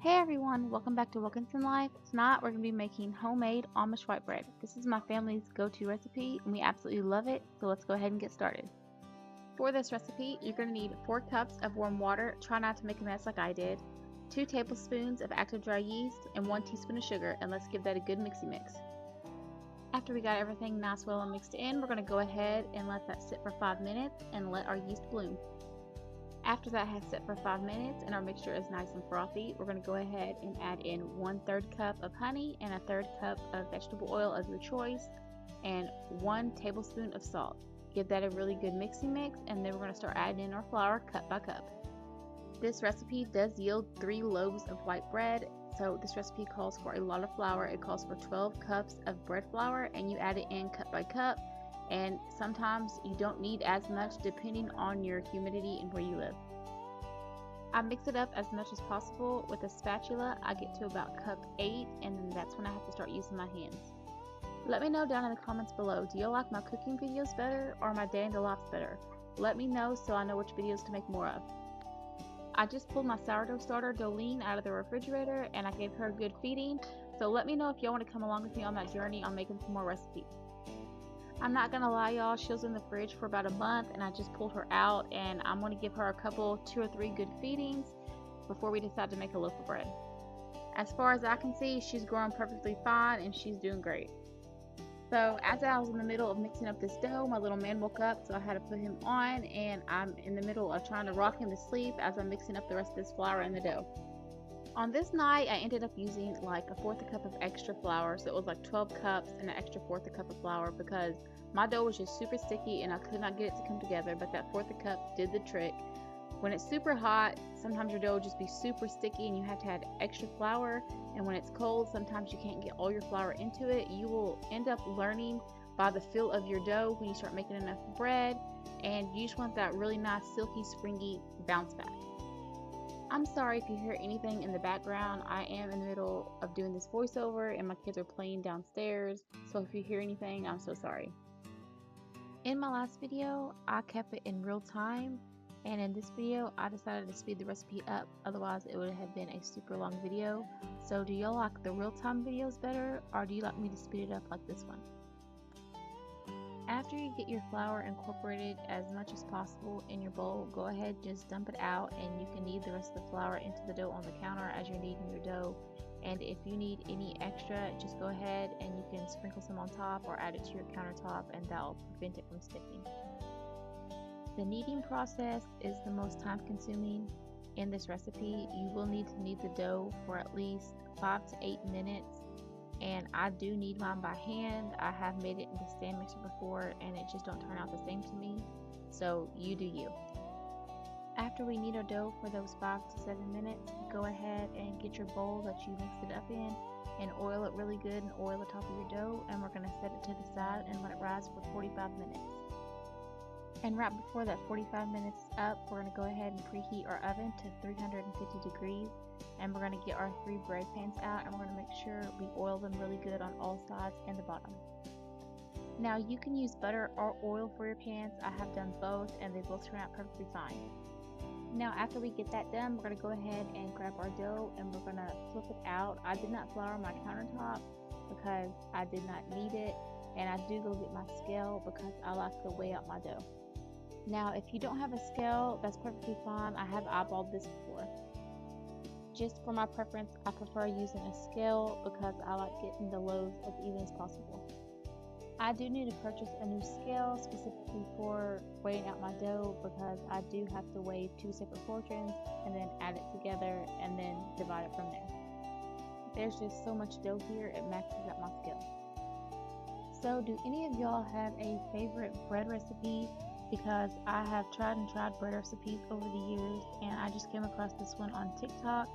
Hey everyone, welcome back to Wilkinson Life. Tonight we're going to be making homemade Amish white bread. This is my family's go-to recipe and we absolutely love it, so let's go ahead and get started. For this recipe, you're going to need 4 cups of warm water, try not to make a mess like I did, 2 tablespoons of active dry yeast, and 1 teaspoon of sugar, and let's give that a good mixy mix. After we got everything nice well and mixed in, we're going to go ahead and let that sit for 5 minutes and let our yeast bloom. After that has set for 5 minutes and our mixture is nice and frothy, we're going to go ahead and add in 1/3 cup of honey and 1/3 cup of vegetable oil of your choice and 1 tablespoon of salt. Give that a really good mixy mix, and then we're going to start adding in our flour cup by cup. This recipe does yield 3 loaves of white bread, so this recipe calls for a lot of flour. It calls for 12 cups of bread flour, and you add it in cup by cup. And sometimes you don't need as much depending on your humidity and where you live. I mix it up as much as possible with a spatula. I get to about cup 8 and then that's when I have to start using my hands. Let me know down in the comments below, do you like my cooking videos better or my day in the life better? Let me know so I know which videos to make more of. I just pulled my sourdough starter Dolene out of the refrigerator and I gave her a good feeding, so let me know if y'all want to come along with me on that journey on making some more recipes. I'm not gonna lie y'all, she was in the fridge for about a month and I just pulled her out, and I'm gonna give her a couple, 2 or 3 good feedings before we decide to make a loaf of bread. As far as I can see, she's growing perfectly fine and she's doing great. So as I was in the middle of mixing up this dough, my little man woke up, so I had to put him on, and I'm in the middle of trying to rock him to sleep as I'm mixing up the rest of this flour in the dough. On this night, I ended up using like 1/4 cup of extra flour, so it was like 12 cups and an extra 1/4 cup of flour because my dough was just super sticky and I could not get it to come together, but that 1/4 cup did the trick. When it's super hot, sometimes your dough will just be super sticky and you have to add extra flour, and when it's cold, sometimes you can't get all your flour into it. You will end up learning by the feel of your dough when you start making enough bread, and you just want that really nice silky springy bounce back. I'm sorry if you hear anything in the background. I am in the middle of doing this voiceover and my kids are playing downstairs, so if you hear anything, I'm so sorry. In my last video, I kept it in real time, and in this video, I decided to speed the recipe up, otherwise it would have been a super long video. So do y'all like the real time videos better, or do you like me to speed it up like this one? After you get your flour incorporated as much as possible in your bowl, go ahead, just dump it out, and you can knead the rest of the flour into the dough on the counter as you're kneading your dough. And if you need any extra, just go ahead and you can sprinkle some on top or add it to your countertop, and that'll prevent it from sticking. The kneading process is the most time consuming in this recipe. You will need to knead the dough for at least 5 to 8 minutes. And I do knead mine by hand. I have made it in the stand mixer before and it just don't turn out the same to me, so you do you. After we knead our dough for those 5 to 7 minutes, go ahead and get your bowl that you mixed it up in and oil it really good and oil the top of your dough, and we're going to set it to the side and let it rise for 45 minutes. And right before that 45 minutes is up, we're going to go ahead and preheat our oven to 350 degrees. And we're going to get our 3 bread pans out, and we're going to make sure we oil them really good on all sides and the bottom. Now you can use butter or oil for your pans. I have done both and they both turn out perfectly fine. Now after we get that done, we're going to go ahead and grab our dough and we're going to flip it out. I did not flour my countertop because I did not need it, and I do go get my scale because I like to weigh out my dough. Now if you don't have a scale, that's perfectly fine. I have eyeballed this before. Just for my preference, I prefer using a scale because I like getting the loaves as even as possible. I do need to purchase a new scale specifically for weighing out my dough because I do have to weigh 2 separate portions and then add it together and then divide it from there. There's just so much dough here, it maxes out my scale. So do any of y'all have a favorite bread recipe? Because I have tried and tried bread recipes over the years, and I just came across this one on TikTok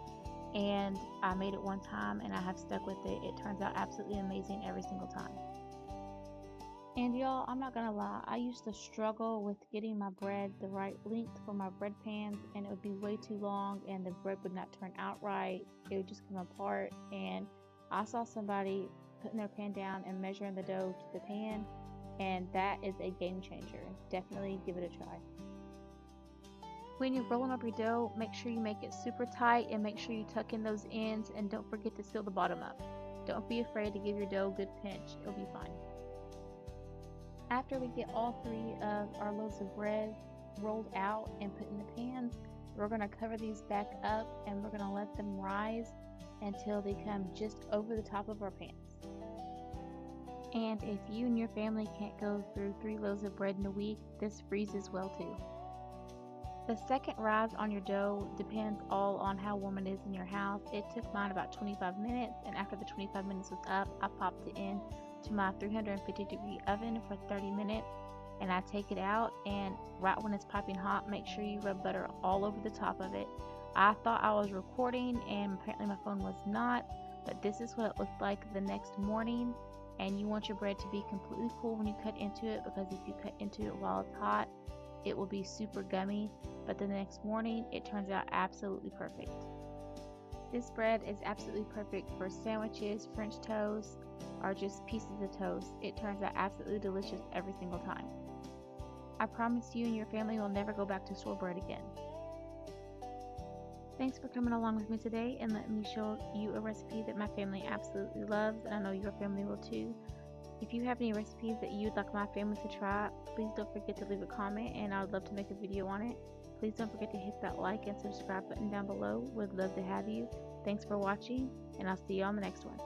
and I made it one time and I have stuck with it. It turns out absolutely amazing every single time. And y'all, I'm not gonna lie, I used to struggle with getting my bread the right length for my bread pans, and it would be way too long and the bread would not turn out right. It would just come apart, and I saw somebody putting their pan down and measuring the dough to the pan, and that is a game changer. Definitely give it a try. When you're rolling up your dough, make sure you make it super tight and make sure you tuck in those ends and don't forget to seal the bottom up. Don't be afraid to give your dough a good pinch, it'll be fine. After we get all 3 of our loaves of bread rolled out and put in the pans, we're going to cover these back up and we're going to let them rise until they come just over the top of our pans. And if you and your family can't go through 3 loaves of bread in a week, this freezes well too. The second rise on your dough depends all on how warm it is in your house. It took mine about 25 minutes, and after the 25 minutes was up, I popped it in to my 350-degree oven for 30 minutes, and I take it out, and right when it's piping hot, make sure you rub butter all over the top of it. I thought I was recording, and apparently my phone was not, but this is what it looked like the next morning. And you want your bread to be completely cool when you cut into it, because if you cut into it while it's hot, it will be super gummy, but the next morning it turns out absolutely perfect. This bread is absolutely perfect for sandwiches, French toast, or just pieces of toast. It turns out absolutely delicious every single time. I promise you and your family will never go back to store bread again. Thanks for coming along with me today and letting me show you a recipe that my family absolutely loves, and I know your family will too. If you have any recipes that you'd like my family to try, please don't forget to leave a comment and I would love to make a video on it. Please don't forget to hit that like and subscribe button down below. We'd love to have you. Thanks for watching, and I'll see you on the next one.